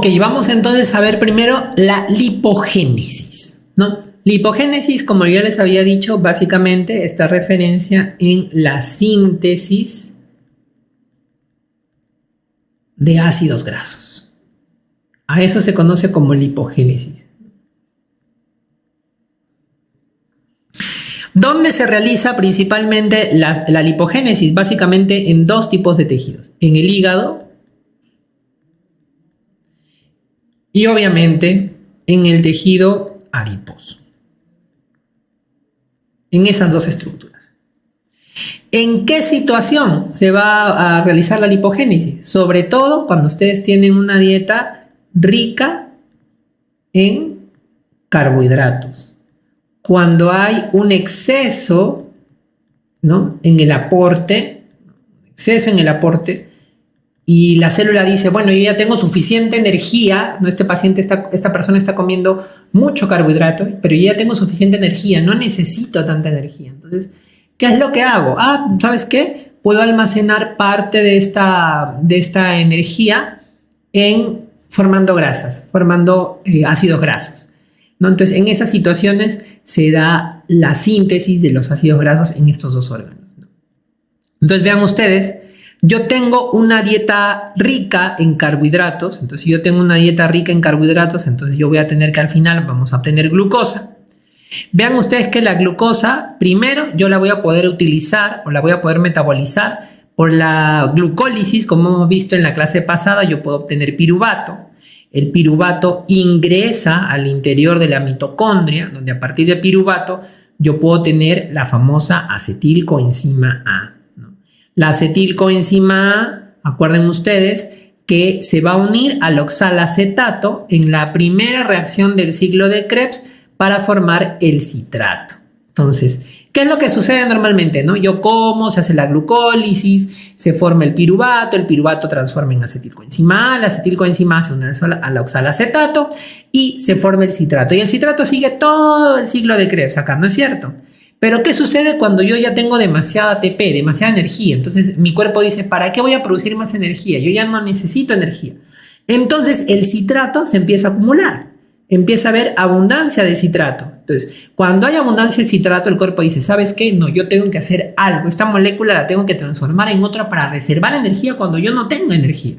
Ok, vamos entonces a ver primero la lipogénesis, ¿no? Lipogénesis, como ya les había dicho, básicamente está referencia en la síntesis de ácidos grasos. A eso se conoce como lipogénesis. ¿Dónde se realiza principalmente la lipogénesis? Básicamente en dos tipos de tejidos, en el hígado y obviamente en el tejido adiposo. En esas dos estructuras. ¿En qué situación se va a realizar la lipogénesis? Sobre todo cuando ustedes tienen una dieta rica en carbohidratos. Cuando hay un exceso, ¿no?, en el aporte, y la célula dice, bueno, yo ya tengo suficiente energía, ¿no? Esta persona está comiendo mucho carbohidrato, pero yo ya tengo suficiente energía, no necesito tanta energía. Entonces, ¿qué es lo que hago? ¿Sabes qué? Puedo almacenar parte de esta energía formando grasas, formando ácidos grasos, ¿no? Entonces, en esas situaciones se da la síntesis de los ácidos grasos en estos dos órganos, ¿no? Entonces, vean ustedes, yo tengo una dieta rica en carbohidratos, entonces si yo tengo una dieta rica en carbohidratos, entonces yo voy a tener que al final vamos a obtener glucosa. Vean ustedes que la glucosa, primero yo la voy a poder utilizar o la voy a poder metabolizar por la glucólisis, como hemos visto en la clase pasada, yo puedo obtener piruvato. El piruvato ingresa al interior de la mitocondria, donde a partir de piruvato yo puedo tener la famosa acetilcoenzima A. La acetilcoenzima A, acuerden ustedes que se va a unir al oxalacetato en la primera reacción del ciclo de Krebs para formar el citrato. Entonces, ¿qué es lo que sucede normalmente, no? Yo como, se hace la glucólisis, se forma el piruvato transforma en acetilcoenzima A, la acetilcoenzima A se une al oxalacetato y se forma el citrato. Y el citrato sigue todo el ciclo de Krebs acá, ¿no es cierto? Pero ¿qué sucede cuando yo ya tengo demasiada ATP, demasiada energía? Entonces mi cuerpo dice, ¿para qué voy a producir más energía? Yo ya no necesito energía. Entonces el citrato se empieza a acumular, empieza a haber abundancia de citrato. Entonces, cuando hay abundancia de citrato, el cuerpo dice, ¿sabes qué? No, yo tengo que hacer algo. Esta molécula la tengo que transformar en otra para reservar energía cuando yo no tengo energía.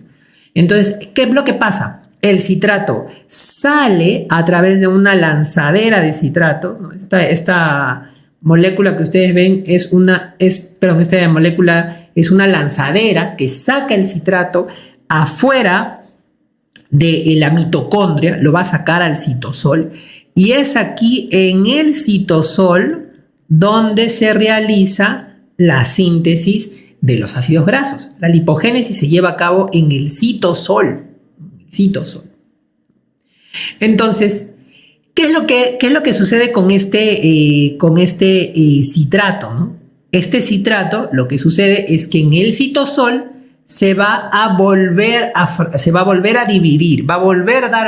Entonces, ¿qué es lo que pasa? El citrato sale a través de una lanzadera de citrato, ¿no? Esta molécula que ustedes ven esta molécula es una lanzadera que saca el citrato afuera de la mitocondria, lo va a sacar al citosol, y es aquí en el citosol donde se realiza la síntesis de los ácidos grasos. La lipogénesis se lleva a cabo en el citosol. Entonces, ¿qué es lo que sucede con este citrato, ¿no? Este citrato, lo que sucede es que en el citosol se va a volver a dividir, va a volver a dar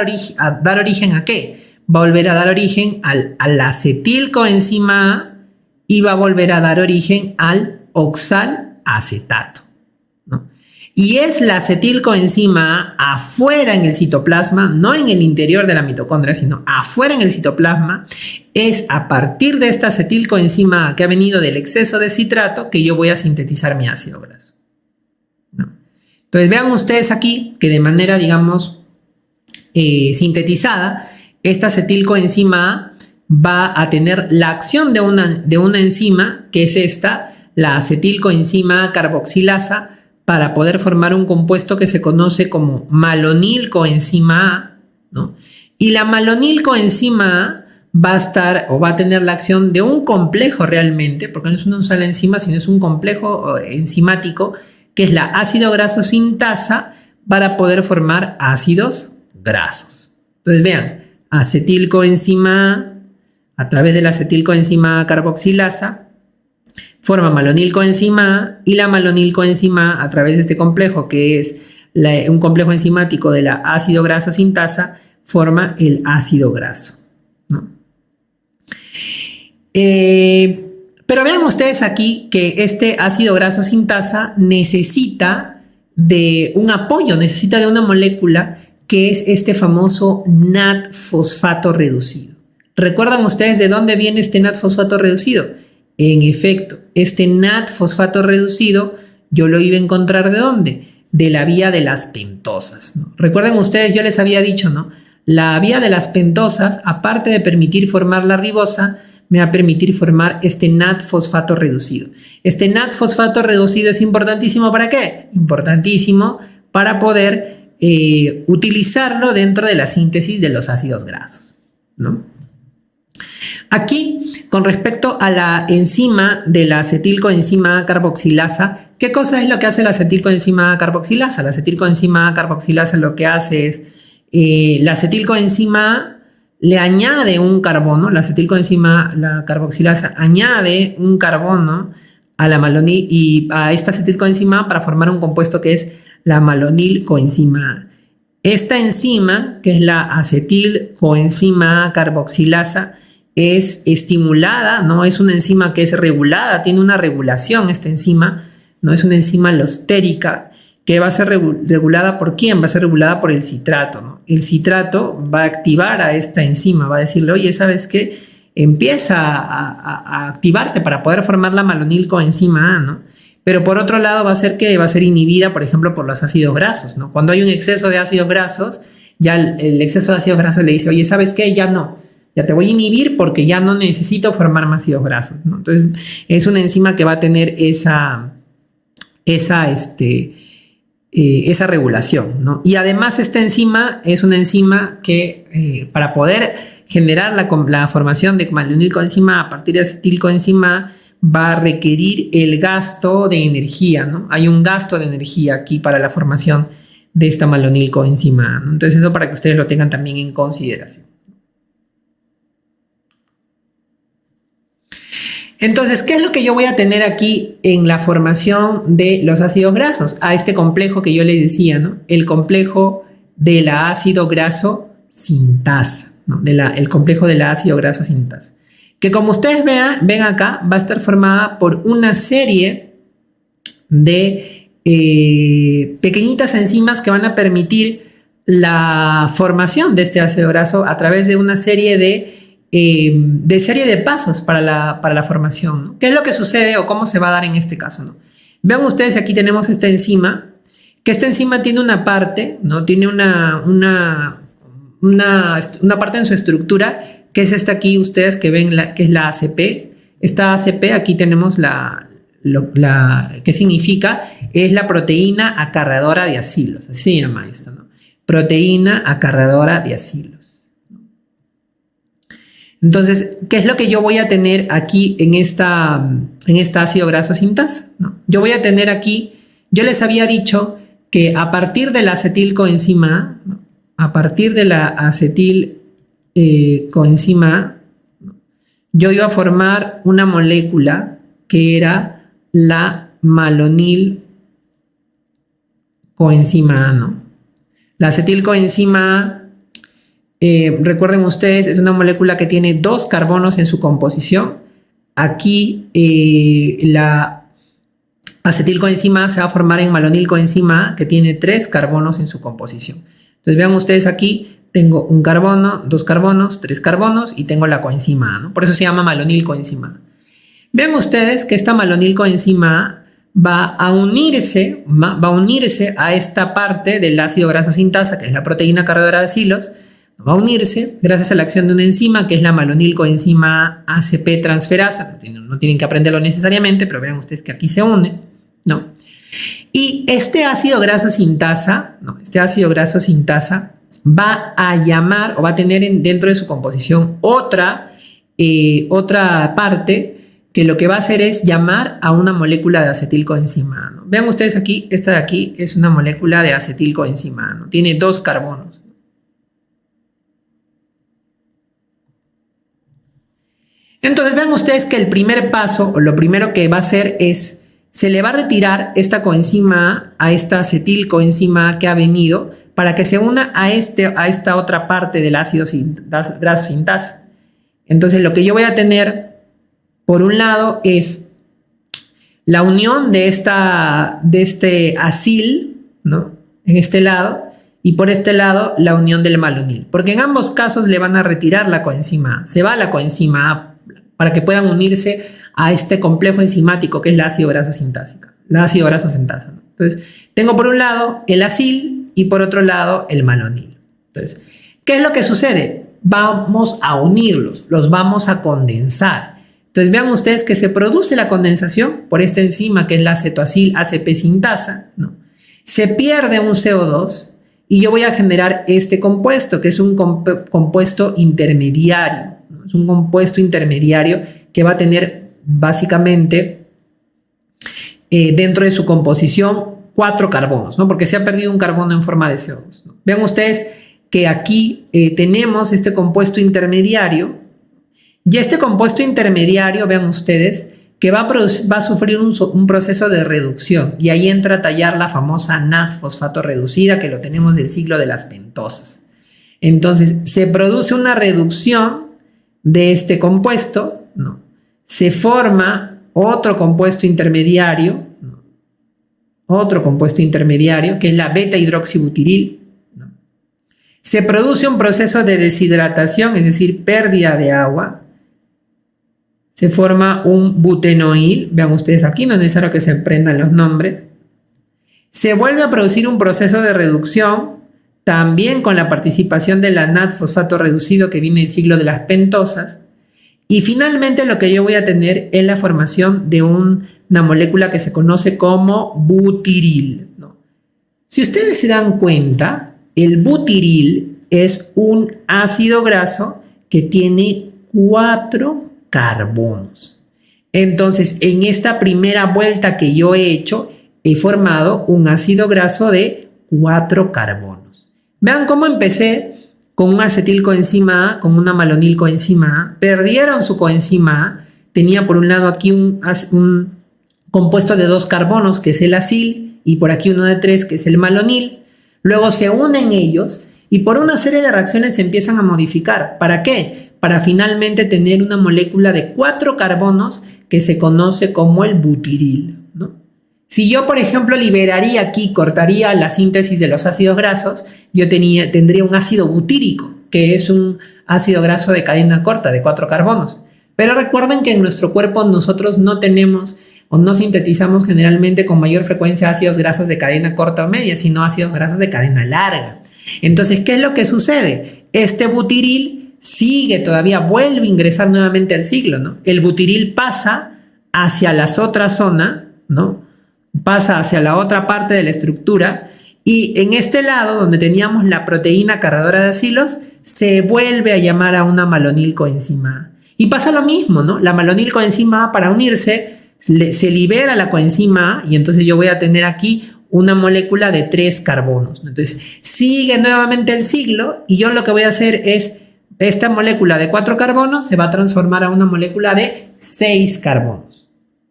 origen ¿a qué? Va a volver a dar origen al acetilcoenzima A y va a volver a dar origen al oxalacetato, ¿no? Y es la acetilcoenzima A afuera en el citoplasma, no en el interior de la mitocondria, sino afuera en el citoplasma. Es a partir de esta acetilcoenzima A que ha venido del exceso de citrato que yo voy a sintetizar mi ácido graso, ¿no? Entonces vean ustedes aquí que de manera, digamos, sintetizada, esta acetilcoenzima A va a tener la acción de una enzima, que es la acetilcoenzima A carboxilasa, para poder formar un compuesto que se conoce como malonilcoenzima A, ¿no? Y la malonilcoenzima A va a tener la acción de un complejo realmente, porque no es una sola enzima, sino es un complejo enzimático, que es la ácido graso sintasa, para poder formar ácidos grasos. Entonces vean, acetilcoenzima A través de la acetilcoenzima A carboxilasa, forma malonilcoenzima A, y la malonilcoenzima A través de este complejo, que es un complejo enzimático de la ácido graso sintasa, forma el ácido graso, ¿no? Pero vean ustedes aquí que este ácido graso sintasa necesita de un apoyo, necesita de una molécula que es este famoso NAD fosfato reducido. ¿Recuerdan ustedes de dónde viene este NAD fosfato reducido? En efecto, este NAD fosfato reducido yo lo iba a encontrar ¿de dónde? De la vía de las pentosas, ¿no? Recuerden ustedes, yo les había dicho, ¿no? La vía de las pentosas, aparte de permitir formar la ribosa, me va a permitir formar este NAD fosfato reducido. Este NAD fosfato reducido es importantísimo ¿para qué? Importantísimo para poder utilizarlo dentro de la síntesis de los ácidos grasos, ¿no? Aquí, con respecto a la enzima de la acetilcoenzima A carboxilasa, ¿qué cosa es lo que hace la acetilcoenzima A carboxilasa? La acetilcoenzima A carboxilasa lo que hace es, la acetilcoenzima A le añade un carbono, la carboxilasa añade un carbono a la malonil y a esta acetilcoenzima A para formar un compuesto que es la malonilcoenzima A. Esta enzima, que es la acetilcoenzima A carboxilasa, es estimulada, ¿no? Es una enzima que es regulada, tiene una regulación esta enzima, ¿no? Es una enzima alostérica que va a ser regulada ¿por quién? Va a ser regulada por el citrato, ¿no? El citrato va a activar a esta enzima, va a decirle, oye, ¿sabes qué? Empieza a activarte para poder formar la malonilcoenzima A, ¿no? Pero por otro lado va a ser que va a ser inhibida, por ejemplo, por los ácidos grasos, ¿no? Cuando hay un exceso de ácidos grasos, ya el exceso de ácidos grasos le dice, oye, ¿sabes qué? Ya no. Ya te voy a inhibir porque ya no necesito formar más ácidos grasos, ¿no? Entonces, es una enzima que va a tener esa regulación, ¿no? Y además esta enzima es una enzima que para poder generar la formación de malonilcoenzima A a partir de acetilcoenzima va a requerir el gasto de energía, ¿no? Hay un gasto de energía aquí para la formación de esta malonilcoenzima A, ¿no? Entonces eso para que ustedes lo tengan también en consideración. Entonces, ¿qué es lo que yo voy a tener aquí en la formación de los ácidos grasos? A este complejo que yo les decía, ¿no? El complejo de la ácido graso sintasa, ¿no? El complejo de la ácido graso sintasa. Que como ustedes ven acá, va a estar formada por una serie de pequeñitas enzimas que van a permitir la formación de este ácido graso a través de una serie de pasos para la formación, ¿no? ¿Qué es lo que sucede o cómo se va a dar en este caso, ¿no? Vean ustedes, aquí tenemos esta enzima, que esta enzima tiene una parte, ¿no? Tiene una parte en su estructura, que es esta aquí, ustedes que ven, que es la ACP. Esta ACP, aquí tenemos ¿qué significa? Es la proteína acarreadora de acilos, así se llama esto, ¿no? Proteína acarreadora de acilos. Entonces, ¿qué es lo que yo voy a tener aquí en esta ácido graso sintasa, ¿no? Yo voy a tener aquí, yo les había dicho que a partir de la acetilcoenzima A, ¿no? A partir de la acetilcoenzima A, ¿no? Yo iba a formar una molécula que era la malonilcoenzima A, ¿no? La acetilcoenzima A, recuerden ustedes, es una molécula que tiene 2 carbonos en su composición. Aquí la acetilcoenzima A se va a formar en malonilcoenzima A, que tiene 3 carbonos en su composición. Entonces vean ustedes aquí, tengo un carbono, 2 carbonos, 3 carbonos y tengo la coenzima A, ¿no? Por eso se llama malonilcoenzima A. Vean ustedes que esta malonilcoenzima A va a unirse a esta parte del ácido graso sintasa, que es la proteína acarreadora de acilos. Va a unirse gracias a la acción de una enzima que es la malonilcoenzima ACP transferasa. No tienen que aprenderlo necesariamente, pero vean ustedes que aquí se une, ¿no? Y este ácido graso sintasa, ¿no? Este ácido graso sintasa va a llamar o va a tener dentro de su composición otra parte que lo que va a hacer es llamar a una molécula de acetilcoenzima A, ¿no? Vean ustedes aquí, esta de aquí es una molécula de acetilcoenzima A, ¿no? Tiene 2 carbonos. Entonces vean ustedes que el primer paso o lo primero que va a hacer es se le va a retirar esta coenzima A esta acetilcoenzima A que ha venido para que se una a esta otra parte del ácido graso sintasa. Entonces lo que yo voy a tener por un lado es la unión de este acil, ¿no? En este lado, y por este lado la unión del malonil, porque en ambos casos le van a retirar la coenzima A, se va la coenzima A para que puedan unirse a este complejo enzimático que es el ácido graso sintásico, el ácido graso sintasa, ¿no? Entonces, tengo por un lado el acil y por otro lado el malonil. Entonces, ¿qué es lo que sucede? Vamos a unirlos, los vamos a condensar. Entonces, vean ustedes que se produce la condensación por esta enzima que es la acetoacil ACP sintasa, ¿no? Se pierde un CO2 y yo voy a generar este compuesto, que es un compuesto intermediario, ¿no? Es un compuesto intermediario que va a tener básicamente dentro de su composición 4 carbonos, ¿no? Porque se ha perdido un carbono en forma de CO2, ¿no? Vean ustedes que aquí tenemos este compuesto intermediario, y este compuesto intermediario, vean ustedes, que va a sufrir un proceso de reducción, y ahí entra a tallar la famosa NAD-fosfato reducida, que lo tenemos del ciclo de las pentosas. Entonces, se produce una reducción de este compuesto, ¿no? Se forma otro compuesto intermediario, ¿no? Otro compuesto intermediario, que es la beta-hidroxibutiril, ¿no? Se produce un proceso de deshidratación, es decir, pérdida de agua. Se forma un butenoil, vean ustedes aquí, no es necesario que se aprendan los nombres. Se vuelve a producir un proceso de reducción, también con la participación de la NAD-fosfato reducido que viene del ciclo de las pentosas. Y finalmente lo que yo voy a tener es la formación de una molécula que se conoce como butiril, ¿no? Si ustedes se dan cuenta, el butiril es un ácido graso que tiene 4 carbonos. Entonces, en esta primera vuelta que yo he hecho, he formado un ácido graso de 4 carbonos. Vean cómo empecé con un acetilcoenzima A, con una malonilcoenzima A, perdieron su coenzima A, tenía por un lado aquí un compuesto de 2 carbonos, que es el acil, y por aquí uno de 3, que es el malonil. Luego se unen ellos y por una serie de reacciones se empiezan a modificar. ¿Para qué? Para finalmente tener una molécula de 4 carbonos que se conoce como el butiril, ¿no? Si yo, por ejemplo, liberaría aquí, cortaría la síntesis de los ácidos grasos, yo tendría un ácido butírico, que es un ácido graso de cadena corta, de 4 carbonos. Pero recuerden que en nuestro cuerpo nosotros no tenemos o no sintetizamos generalmente con mayor frecuencia ácidos grasos de cadena corta o media, sino ácidos grasos de cadena larga. Entonces, ¿qué es lo que sucede? Este butiril sigue todavía, vuelve a ingresar nuevamente al ciclo, ¿no? El butiril pasa hacia la otra zona, ¿no? Pasa hacia la otra parte de la estructura y en este lado, donde teníamos la proteína cargadora de acilos, se vuelve a llamar a una malonilcoenzima A. Y pasa lo mismo, ¿no? La malonilcoenzima A, para unirse, se libera la coenzima A y entonces yo voy a tener aquí una molécula de 3 carbonos. Entonces sigue nuevamente el ciclo y yo lo que voy a hacer es, esta molécula de 4 carbonos se va a transformar a una molécula de 6 carbonos.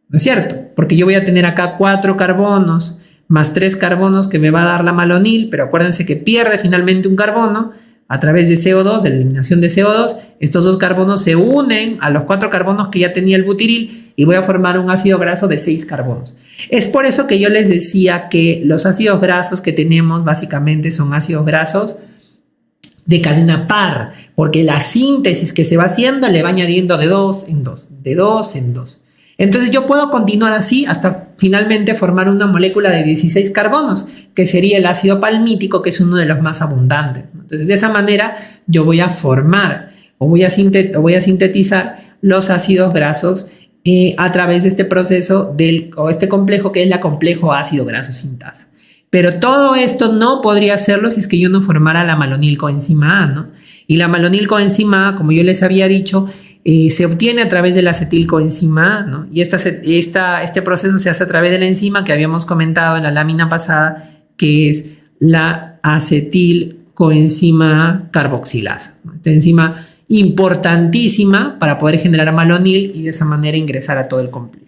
¿No es cierto? Porque yo voy a tener acá 4 carbonos más 3 carbonos que me va a dar la malonil, pero acuérdense que pierde finalmente un carbono a través de CO2, de la eliminación de CO2. Estos 2 carbonos se unen a los 4 carbonos que ya tenía el butiril y voy a formar un ácido graso de 6 carbonos. Es por eso que yo les decía que los ácidos grasos que tenemos básicamente son ácidos grasos de cadena par, porque la síntesis que se va haciendo le va añadiendo de 2 en 2, de 2 en 2. Entonces yo puedo continuar así hasta finalmente formar una molécula de 16 carbonos, que sería el ácido palmítico, que es uno de los más abundantes. Entonces de esa manera yo voy a formar o voy a sintetizar los ácidos grasos a través de este proceso o este complejo que es la complejo ácido graso sintasa. Pero todo esto no podría hacerlo si es que yo no formara la malonilcoenzima A, ¿no? Y la malonilcoenzima A, como yo les había dicho, se obtiene a través de la acetilcoenzima A, ¿no? Y este proceso se hace a través de la enzima que habíamos comentado en la lámina pasada, que es la acetilcoenzima A carboxilasa, ¿no? Esta enzima importantísima para poder generar malonil y de esa manera ingresar a todo el complejo.